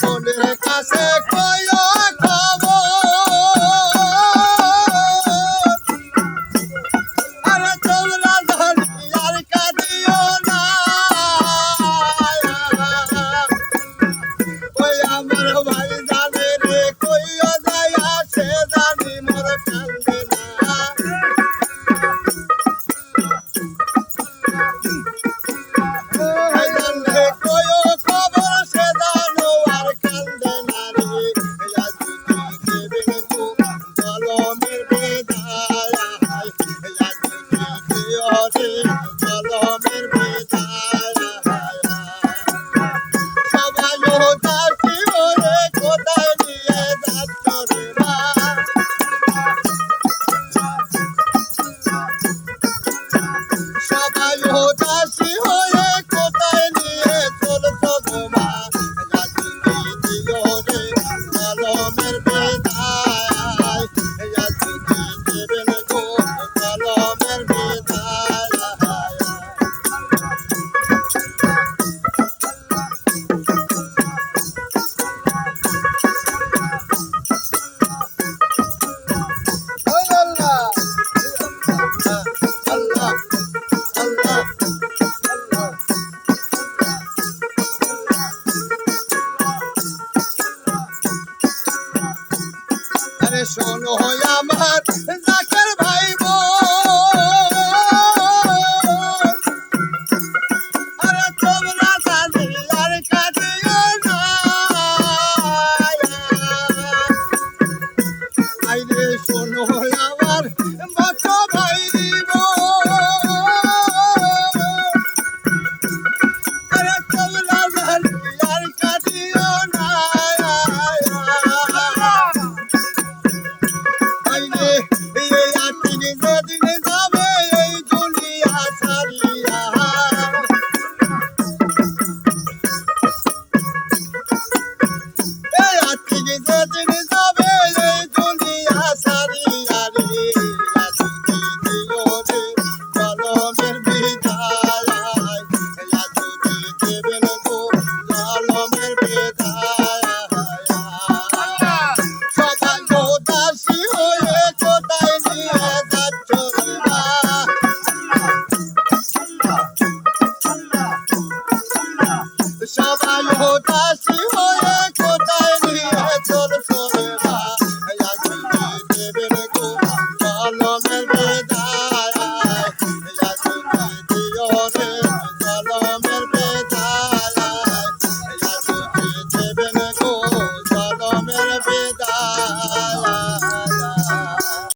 মনের কাছে কইও খবর আরে তোমরা ধরি আর কাঁদিও না ওই আমার ভাই জানে রে কইও যায় সে জানি মোর কান্দে না জানলে কইও খবর সে জানো আর কান্দে না রে যদি দেবেন গো কলমের বেদায় যদি রে কলমের বেদায় সবাই দাসী হয়ে কোথায় নিয়ে যাচ্ছ রে মা সবাই দাসী হয়ে কোথায় নিয়ে চলছো গো মা যদি দিও রে কলমের বেদায় যদি দেবেন গো কলমের বেদায় ওই আল্লাহ আল্লাহ আল্লাহ আল্লাহ আরে শোনো আমার